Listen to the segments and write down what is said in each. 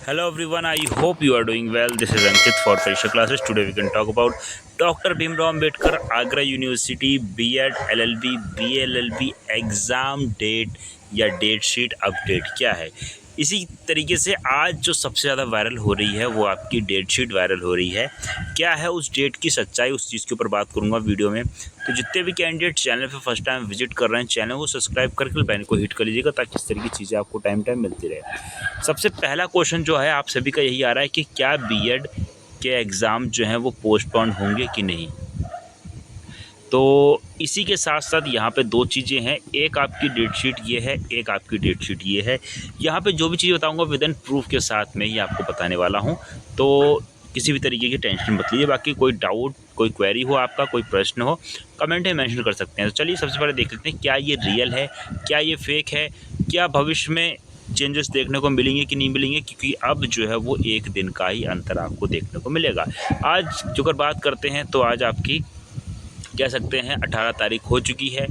Hello everyone, I hope you are doing well. This is Ankit for Parisha classes. Today we can talk about Dr. Bhimrao Ambedkar Agra University B.Ed LLB BLLB exam date या date sheet update क्या है। इसी तरीके से आज जो सबसे ज़्यादा वायरल हो रही है वो आपकी डेट शीट वायरल हो रही है। क्या है उस डेट की सच्चाई, उस चीज़ के ऊपर बात करूँगा वीडियो में। तो जितने भी कैंडिडेट चैनल पे फर्स्ट टाइम विजिट कर रहे हैं, चैनल को सब्सक्राइब करके बेल को हिट कर लीजिएगा ताकि इस तरह की चीज़ें आपको टाइम मिलती रहे। सबसे पहला क्वेश्चन जो है आप सभी का यही आ रहा है कि क्या बीएड के एग्ज़ाम जो हैं वो पोस्टपोन होंगे कि नहीं। तो इसी के साथ साथ यहाँ पे दो चीज़ें हैं, एक आपकी डेट शीट ये है, एक आपकी डेट शीट ये है। यहाँ पे जो भी चीज़ बताऊँगा विद इन प्रूफ के साथ में ही आपको बताने वाला हूँ, तो किसी भी तरीके की टेंशन मत लीजिए। बाकी कोई डाउट, कोई क्वेरी हो, आपका कोई प्रश्न हो, कमेंट में मेंशन कर सकते हैं। तो चलिए सबसे पहले देख लेते हैं क्या ये रियल है, क्या ये फेक है, क्या भविष्य में चेंजेस देखने को मिलेंगे कि नहीं मिलेंगे, क्योंकि अब जो है वो एक दिन का ही अंतर आपको देखने को मिलेगा। आज जो अगर बात करते हैं तो आज आपकी कह सकते हैं 18 तारीख हो चुकी है,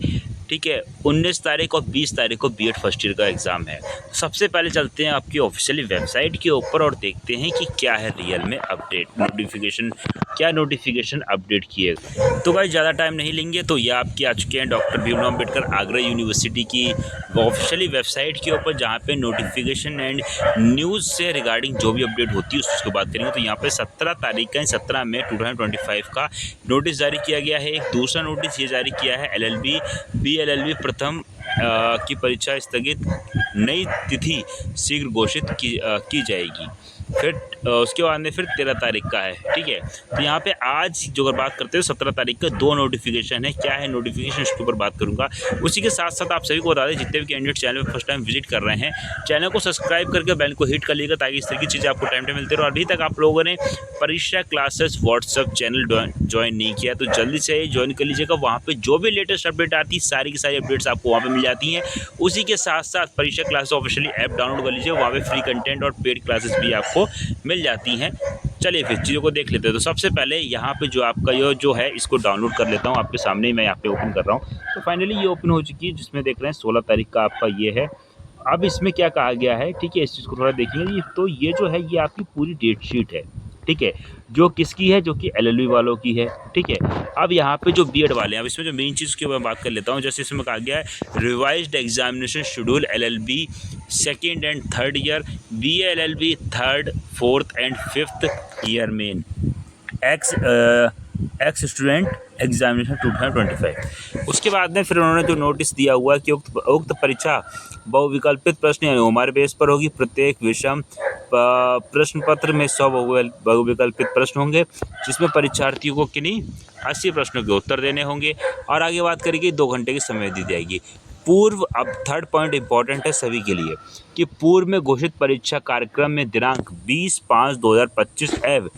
ठीक है। 19 तारीख और 20 तारीख को बीएड फर्स्ट ईयर का एग्ज़ाम है। सबसे पहले चलते हैं आपकी ऑफिशियली वेबसाइट के ऊपर और देखते हैं कि क्या है रियल में अपडेट, नोटिफिकेशन, क्या नोटिफिकेशन अपडेट किए। तो भाई ज़्यादा टाइम नहीं लेंगे, तो ये आपके आ चुके हैं डॉक्टर भीमराव अम्बेडकर आगरा यूनिवर्सिटी की ऑफिशियली वेबसाइट के ऊपर, जहाँ पे नोटिफिकेशन एंड न्यूज़ से रिगार्डिंग जो भी अपडेट होती है उस चीज़ को बात करेंगे। तो यहाँ पे 17 तारीख का 17 मई 2025 का नोटिस जारी किया गया है। एक दूसरा नोटिस ये जारी किया है एलएलबी बीएलएलबी प्रथम की परीक्षा स्थगित, नई तिथि शीघ्र घोषित की जाएगी। फिर उसके बाद में फिर 13 तारीख का है, ठीक है। तो यहाँ पे आज जो अगर बात करते हैं 17 तारीख का दो नोटिफिकेशन है। क्या है नोटिफिकेशन, इसके ऊपर बात करूँगा। उसी के साथ साथ आप सभी को बता दें, जितने भी कैंडिडेट चैनल पर फर्स्ट टाइम विजिट कर रहे हैं, चैनल को सब्सक्राइब करके बेल को हिट कर लीजिएगा ताकि इस तरह की चीज़ें आपको टाइम मिलती रहे। और अभी तक आप लोगों ने परीक्षा क्लासेस व्हाट्सएप चैनल ज्वाइन नहीं किया तो जल्दी से ज्वाइन कर लीजिएगा। वहाँ पर जो भी लेटेस्ट अपडेट आती है सारी की सारी अपडेट्स आपको वहाँ पर मिल जाती हैं। उसी के साथ साथ परीक्षा क्लासेस ऑफिशियली ऐप डाउनलोड कर लीजिए, वहाँ पे फ्री कंटेंट और पेड क्लासेस भी आपको मिल जाती हैं। चलिए फिर चीज़ों को देख लेते हैं। तो सबसे पहले यहाँ पे जो आपका ये जो है इसको डाउनलोड कर लेता हूँ, आपके सामने ही मैं यहाँ पे ओपन कर रहा हूँ। तो फाइनली ये ओपन हो चुकी है, जिसमें देख रहे हैं 16 तारीख का आपका ये है। अब इसमें क्या कहा गया है, ठीक है, इस चीज़ को थोड़ा देखेंगे। तो ये जो है ये आपकी पूरी डेट शीट है, ठीक है, जो किसकी है, जो कि एलएलबी वालों की है, ठीक है। अब यहाँ पे जो बीएड वाले हैं, अब इसमें जो मेन चीज़ की मैं बात कर लेता हूँ। जैसे इसमें कहा गया है revised examination schedule LLB second and third year, BLLB third fourth and fifth year main x student examination 2025। उसके बाद में फिर उन्होंने जो नोटिस दिया हुआ है कि उक्त परीक्षा बहुविकल्पित प्रश्न यानी ओमार बेस पर होगी। प्रत्येक विषम प्रश्न पत्र में 100 बहुविकल्पित प्रश्न होंगे, जिसमें परीक्षार्थियों को किन्हीं 80 प्रश्नों के उत्तर देने होंगे। और आगे बात करेंगे 2 घंटे की समय दी जाएगी। पूर्व, अब थर्ड पॉइंट इंपॉर्टेंट है सभी के लिए, कि पूर्व में घोषित परीक्षा कार्यक्रम में दिनांक 20/5/2025 एवं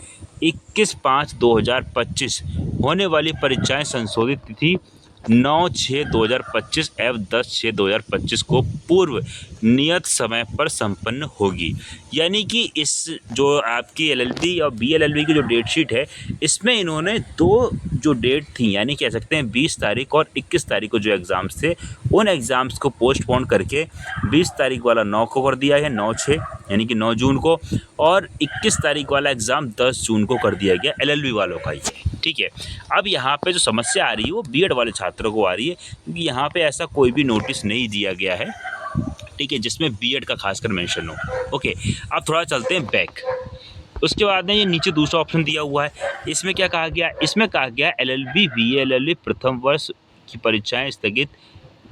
21/5/2025 होने वाली परीक्षाएं संशोधित तिथि 9/6/2025 एवं 10/6/2025 को पूर्व नियत समय पर संपन्न होगी। यानी कि इस जो आपकी एलएलबी और बीएलएलबी की जो डेट शीट है, इसमें इन्होंने दो जो डेट थी, यानी कह सकते हैं 20 तारीख और 21 तारीख को जो एग्ज़ाम्स थे, उन एग्ज़ाम्स को पोस्टपोन करके 20 तारीख वाला 9 को कर दिया है, 9/6 यानी कि 9 जून को, और 21 तारीख वाला एग्ज़ाम 10 जून को कर दिया गया एलएलबी वालों का, ये ठीक है। अब यहाँ पे जो समस्या आ रही है वो बीएड वाले छात्रों को आ रही है, क्योंकि यहाँ पे ऐसा कोई भी नोटिस नहीं दिया गया है, ठीक है, जिसमें बीएड का खासकर मेंशन हो। ओके, अब थोड़ा चलते हैं बैक। उसके बाद में ये नीचे दूसरा ऑप्शन दिया हुआ है, इसमें क्या कहा गया, इसमें कहा गया एलएलबी बीएलएलबी प्रथम वर्ष की परीक्षाएं स्थगित,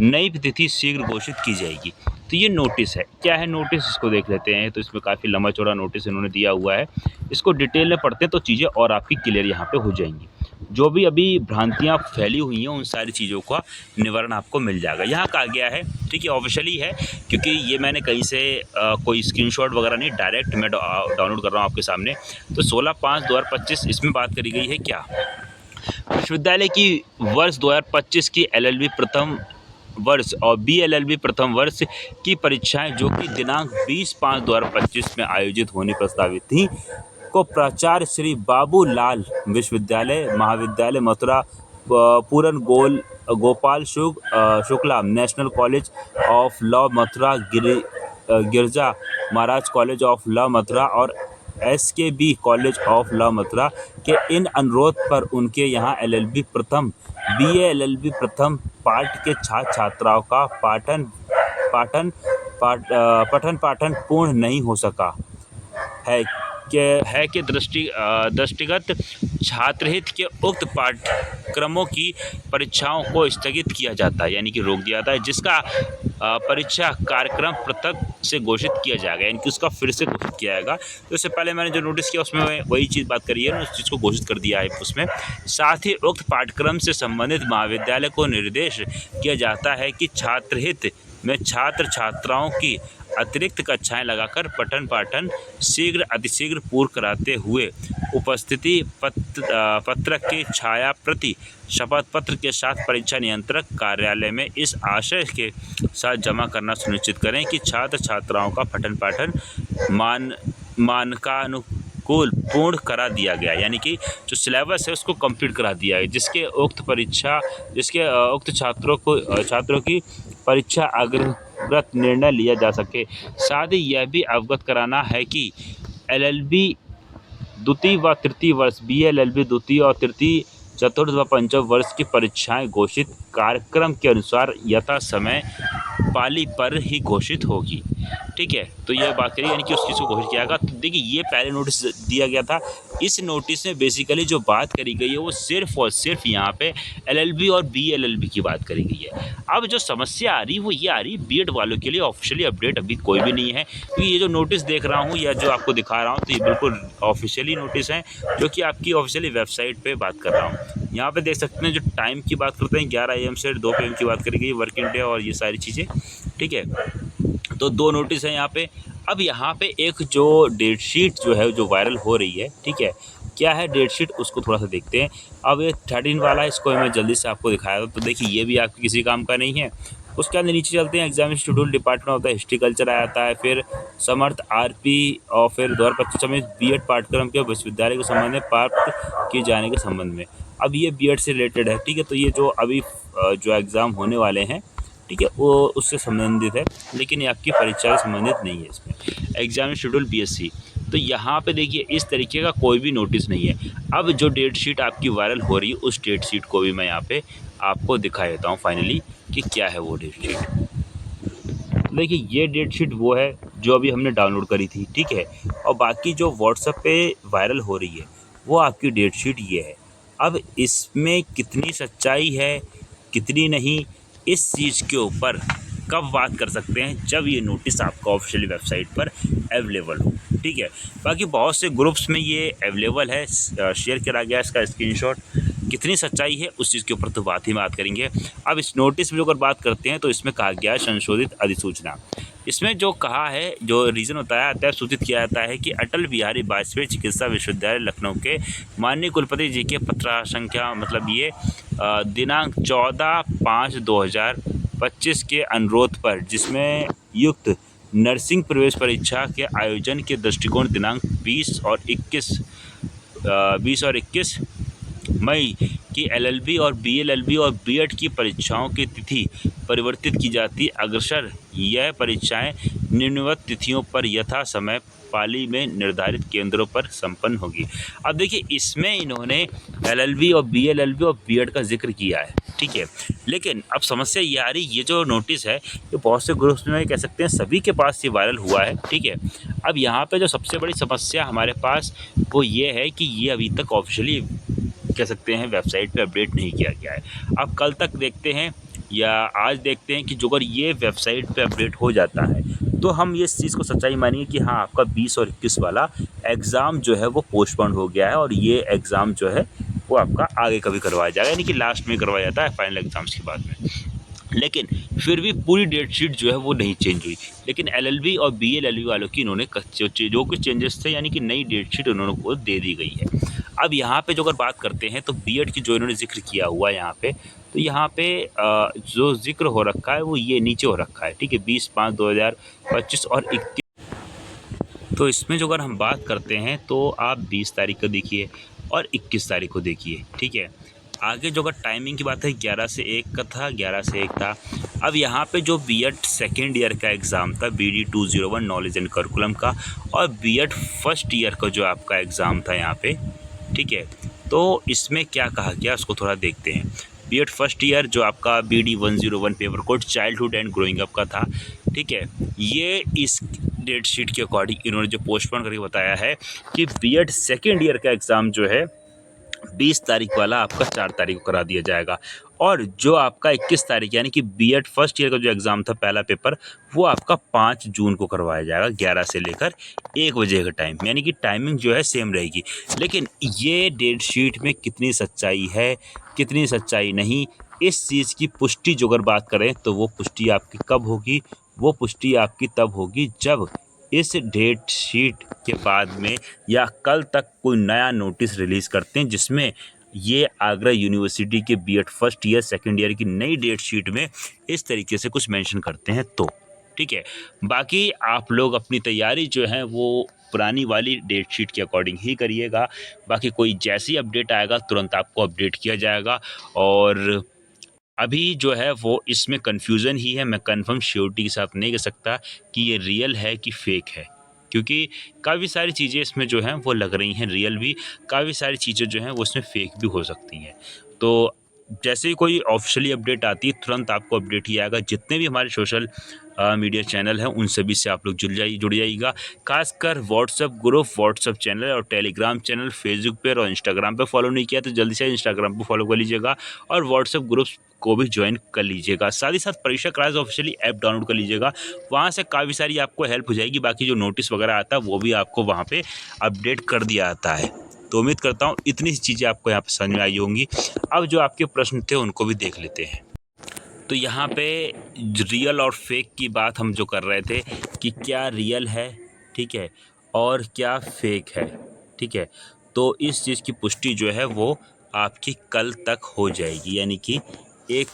नई तिथि शीघ्र घोषित की जाएगी। तो ये नोटिस है, क्या है नोटिस, इसको देख लेते हैं। तो इसमें काफ़ी लंबा चौड़ा नोटिस इन्होंने दिया हुआ है, इसको डिटेल में पढ़ते हैं तो चीज़ें और आपकी क्लियर यहाँ पे हो जाएंगी। जो भी अभी भ्रांतियाँ फैली हुई हैं उन सारी चीज़ों का निवारण आपको मिल जाएगा। यहाँ कहा गया है, ठीक है, ऑफिशियली है, क्योंकि ये मैंने कहीं से कोई स्क्रीनशॉट वगैरह नहीं, डायरेक्ट मैं डाउनलोड कर रहा हूँ आपके सामने। तो 16/5/2025 इसमें बात करी गई है क्या, विश्वविद्यालय की वर्ष 2025 की एलएलबी प्रथम वर्ष और बीएलएलबी प्रथम वर्ष की परीक्षाएं जो कि दिनांक 20/5/2025 में आयोजित होनी प्रस्तावित थी, को प्राचार्य श्री बाबूलाल विश्वविद्यालय महाविद्यालय Mathura Puran Gopal Shukla national college of law Mathura Girja Maharaj college of law Mathura और SKB college of law Mathura के इन अनुरोध पर उनके यहाँ LLB प्रथम BA LLB प्रथम पाठ के छात्र छात्राओं का पठन पाठन पूर्ण नहीं हो सका है कि दृष्टिगत छात्रहित के उक्त पाठ्यक्रमों की परीक्षाओं को स्थगित किया जाता है, यानी कि रोक दिया जाता है, जिसका परीक्षा कार्यक्रम पृथक से घोषित किया जाएगा, यानी कि उसका फिर से घोषित किया जाएगा। तो इससे पहले मैंने जो नोटिस किया उसमें वही चीज़ बात करी है, उस चीज़ को घोषित कर दिया है उसमें। साथ ही उक्त पाठ्यक्रम से संबंधित महाविद्यालय को निर्देश किया जाता है कि छात्रहित में छात्र छात्राओं की अतिरिक्त कक्षाएं लगाकर पठन पाठन शीघ्र अतिशीघ्र पूर्ण कराते हुए उपस्थिति पत्रक की छाया प्रति शपथ पत्र के साथ परीक्षा नियंत्रक कार्यालय में इस आशय के साथ जमा करना सुनिश्चित करें कि छात्र छात्राओं का पठन पाठन मानकानुकूल पूर्ण करा दिया गया, यानी कि जो सिलेबस है उसको कंप्लीट करा दिया है, जिसके उक्त छात्रों की परीक्षा अग्रगत निर्णय लिया जा सके। साथ ही यह भी अवगत कराना है कि LLB द्वितीय व तृतीय वर्ष BA LLB द्वितीय और तृतीय चतुर्थ व पंचम वर्ष की परीक्षाएं घोषित कार्यक्रम के अनुसार यथा समय पाली पर ही घोषित होगी। ठीक है, तो यह बात करिए, यानी कि उस चीज़ को घोषित किया गया। तो देखिए ये पहले नोटिस दिया गया था। इस नोटिस में बेसिकली जो बात करी गई है वो सिर्फ और सिर्फ यहाँ पे LLB और BLLB की बात करी गई है। अब जो समस्या आ रही वो ये आ रही बीएड वालों के लिए ऑफिशियली अपडेट अभी कोई भी नहीं है, क्योंकि ये जो नोटिस देख रहा हूँ या जो आपको दिखा रहा हूँ तो ये बिल्कुल ऑफिशियली नोटिस है, जो कि आपकी ऑफिशियली वेबसाइट पर बात कर रहा हूँ। यहाँ पे देख सकते हैं जो टाइम की बात करते हैं 11 AM से 2 PM की बात करी गई, वर्किंग डे और ये सारी चीज़ें। ठीक है, तो 2 नोटिस हैं यहाँ पे। अब यहाँ पे एक जो डेट शीट जो है जो वायरल हो रही है, ठीक है, क्या है डेट शीट उसको थोड़ा सा देखते हैं। अब ये 13 वाला है, इसको मैं जल्दी से आपको दिखाया था। तो देखिए ये भी आपके किसी काम का नहीं है। उसके अंदर नीचे चलते हैं, एग्जामिनेशन शेड्यूल डिपार्टमेंट होता है, हिस्ट्री कल्चर आ जाता है, फिर समर्थ RP और फिर 2025 में BEड पाठ्यक्रम के विश्वविद्यालय के संबंध में प्राप्त किए जाने के संबंध में। अब ये BEड से रिलेटेड है। ठीक है, तो ये जो अभी जो एग्ज़ाम होने वाले हैं, ठीक है, वो उससे संबंधित है, लेकिन ये आपकी परीक्षा से संबंधित नहीं है। इसमें एग्जामिनेशन शेड्यूल BSc, तो यहाँ पे देखिए इस तरीके का कोई भी नोटिस नहीं है। अब जो डेट शीट आपकी वायरल हो रही है उस डेट शीट को भी मैं यहाँ पे आपको दिखा देता हूँ फाइनली कि क्या है वो डेट शीट। देखिए ये डेट शीट वो है जो अभी हमने डाउनलोड करी थी। ठीक है, और बाकी जो व्हाट्सएप पे वायरल हो रही है वो आपकी डेट शीट ये है। अब इसमें कितनी सच्चाई है कितनी नहीं, इस चीज़ के ऊपर कब बात कर सकते हैं, जब ये नोटिस आपका ऑफिशियली वेबसाइट पर अवेलेबल हो। ठीक है, बाकी बहुत से ग्रुप्स में ये अवेलेबल है, शेयर करा गया इसका स्क्रीनशॉट। कितनी सच्चाई है उस चीज़ के ऊपर तो बात करेंगे। अब इस नोटिस में अगर बात करते हैं तो इसमें कहा गया है संशोधित अधिसूचना। इसमें जो कहा है, जो रीज़न बताया जाता है, सूचित किया जाता है कि अटल बिहारी वाजपेयी चिकित्सा विश्वविद्यालय लखनऊ के माननीय कुलपति जी के पत्र संख्या मतलब ये दिनांक 14/5/2025 के अनुरोध पर, जिसमें युक्त नर्सिंग प्रवेश परीक्षा के आयोजन के दृष्टिकोण दिनांक 20 और 21 मई की LLB और BLLB और BEd की परीक्षाओं की तिथि परिवर्तित की जाती। अग्रसर यह परीक्षाएं निम्नवत तिथियों पर यथा समय पाली में निर्धारित केंद्रों पर संपन्न होगी। अब देखिए इसमें इन्होंने LLB और BLLB और BEd का जिक्र किया है। ठीक है, लेकिन अब समस्या ये आ रही, ये जो नोटिस है ये बहुत से ग्रुप्स में कह सकते हैं सभी के पास ये वायरल हुआ है। ठीक है, अब यहाँ पे जो सबसे बड़ी समस्या हमारे पास वो ये है कि ये अभी तक ऑफिशियली कह सकते हैं वेबसाइट पे अपडेट नहीं किया गया है। अब कल तक देखते हैं या आज देखते हैं कि जो अगर ये वेबसाइट पे अपडेट हो जाता है तो हम ये इस चीज़ को सच्चाई मानेंगे कि हाँ आपका 20 और 21 वाला एग्ज़ाम जो है वो पोस्टपोन हो गया है और ये एग्ज़ाम जो है वो आपका आगे कभी करवाया जाएगा, यानी कि लास्ट में करवाया जाता है फाइनल एग्ज़ाम्स के बाद में। लेकिन फिर भी पूरी डेट शीट जो है वो नहीं चेंज हुई, लेकिन LLB और BLLB वालों की इन्होंने जो कुछ चेंजेस थे यानी कि नई डेट शीट उन्होंने को दे दी गई है। अब यहाँ पे जो अगर बात करते हैं तो BEd की जो इन्होंने जिक्र किया हुआ है यहाँ पे, तो यहाँ पे जो जिक्र हो रखा है वो ये नीचे हो रखा है। ठीक है, 20/5/2025 और 21। तो इसमें जो अगर हम बात करते हैं तो आप 20 तारीख को देखिए और 21 तारीख को देखिए। ठीक है, आगे जो अगर टाइमिंग की बात है 11 से 1 का था, 11 से 1 था। अब यहाँ पे जो बीएड सेकेंड ईयर का एग्ज़ाम था BD 201 नॉलेज एंड करिकुलम का, और बीएड फर्स्ट ईयर का जो आपका एग्ज़ाम था यहाँ पे, ठीक है, तो इसमें क्या कहा गया उसको थोड़ा देखते हैं। बीएड फर्स्ट ईयर जो आपका BD 101 paper code childhood and growing up का था, ठीक है, ये इस डेट शीट के अकॉर्डिंग इन्होंने जो पोस्टपोन करके बताया है कि बीएड सेकेंड ईयर का एग्ज़ाम जो है 20 तारीख वाला आपका 4 तारीख को करा दिया जाएगा, और जो आपका 21 तारीख यानी कि बीएड फर्स्ट ईयर का जो एग्ज़ाम था पहला पेपर, वो आपका 5 जून को करवाया जाएगा 11 से लेकर 1 बजे का टाइम, यानी कि टाइमिंग जो है सेम रहेगी। लेकिन ये डेट शीट में कितनी सच्चाई है, कितनी सच्चाई नहीं, इस चीज़ की पुष्टि जो अगर बात करें तो वो पुष्टि आपकी कब होगी, वो पुष्टि आपकी तब होगी जब इस डेट शीट के बाद में या कल तक कोई नया नोटिस रिलीज़ करते हैं जिसमें ये आगरा यूनिवर्सिटी के B Ed first year second year की नई डेट शीट में इस तरीके से कुछ मेंशन करते हैं तो ठीक है। बाकी आप लोग अपनी तैयारी जो है वो पुरानी वाली डेट शीट के अकॉर्डिंग ही करिएगा। बाकी कोई जैसी अपडेट आएगा तुरंत आपको अपडेट किया जाएगा, और अभी जो है वो इसमें कन्फ्यूज़न ही है। मैं कंफर्म श्योरिटी के साथ नहीं कह सकता कि ये रियल है कि फ़ेक है, क्योंकि काफ़ी सारी चीज़ें इसमें जो हैं वो लग रही हैं रियल भी, काफ़ी सारी चीज़ें जो हैं वो इसमें फ़ेक भी हो सकती हैं। तो जैसे ही कोई ऑफ़िशियली अपडेट आती है तुरंत आपको अपडेट ही आएगा। जितने भी हमारे सोशल मीडिया चैनल हैं उन सभी से आप लोग जुड़ जाइएगा। खासकर व्हाट्सएप ग्रुप, व्हाट्सएप चैनल और टेलीग्राम चैनल फेसबुक पे और इंस्टाग्राम पे फॉलो नहीं किया तो जल्दी से इंस्टाग्राम पे फॉलो कर लीजिएगा, और व्हाट्सएप ग्रुप को भी ज्वाइन कर लीजिएगा। साथ ही साथ परीक्षा क्लास ऑफिशियली ऐप डाउनलोड कर लीजिएगा, वहाँ से काफ़ी सारी आपको हेल्प हो जाएगी। बाकी जो नोटिस वगैरह आता है वो भी आपको वहाँ पे अपडेट कर दिया जाता है। तो उम्मीद करता हूँ इतनी सी चीज़ें आपको यहाँ पे समझ में आई होंगी। अब जो आपके प्रश्न थे उनको भी देख लेते हैं। तो यहाँ पे रियल और फेक की बात हम जो कर रहे थे कि क्या रियल है, ठीक है, और क्या फेक है, ठीक है, तो इस चीज़ की पुष्टि जो है वो आपकी कल तक हो जाएगी, यानी कि 1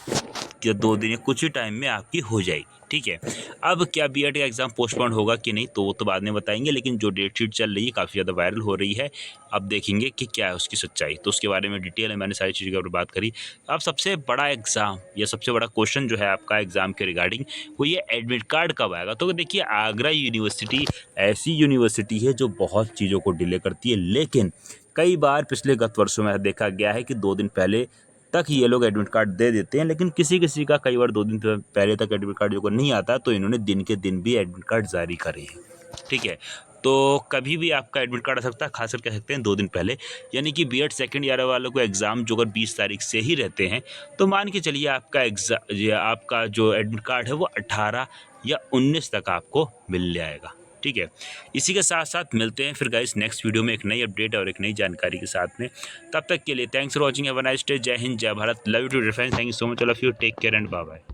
या 2 दिन या कुछ ही टाइम में आपकी हो जाएगी, ठीक है। अब क्या बीएड का एग्ज़ाम पोस्टपोन होगा कि नहीं तो वो तो बाद में बताएंगे, लेकिन जो डेट शीट चल रही है काफ़ी ज़्यादा वायरल हो रही है। अब देखेंगे कि क्या है उसकी सच्चाई, तो उसके बारे में डिटेल में मैंने सारी चीज़ों के ऊपर बात करी। अब सबसे बड़ा एग्ज़ाम या सबसे बड़ा क्वेश्चन जो है आपका एग्ज़ाम के रिगार्डिंग वो ये एडमिट कार्ड कब आएगा। तो देखिए आगरा यूनिवर्सिटी ऐसी यूनिवर्सिटी है जो बहुत चीज़ों को डिले करती है, लेकिन कई बार पिछले गत वर्षों में देखा गया है कि 2 दिन पहले तक ये लोग एडमिट कार्ड दे देते हैं, लेकिन किसी का कई बार 2 दिन पहले तक एडमिट कार्ड जो को नहीं आता तो इन्होंने दिन के दिन भी एडमिट कार्ड जारी करे हैं, ठीक है। तो कभी भी आपका एडमिट कार्ड आ सकता है, खासकर कह सकते हैं 2 दिन पहले, यानी कि बीएड सेकंड ईयर वालों को एग्ज़ाम जो अगर 20 तारीख से ही रहते हैं तो मान के चलिए आपका जो एडमिट कार्ड है वो 18 या 19 तक आपको मिल जाएगा, ठीक है। इसी के साथ साथ मिलते हैं फिर गाइस नेक्स्ट वीडियो में एक नई अपडेट और एक नई जानकारी के साथ में। तब तक के लिए thanks for watching, have a nice day, जय हिंद, जय Bharat, love you to defence, thank you so much all of you, take care and bye bye.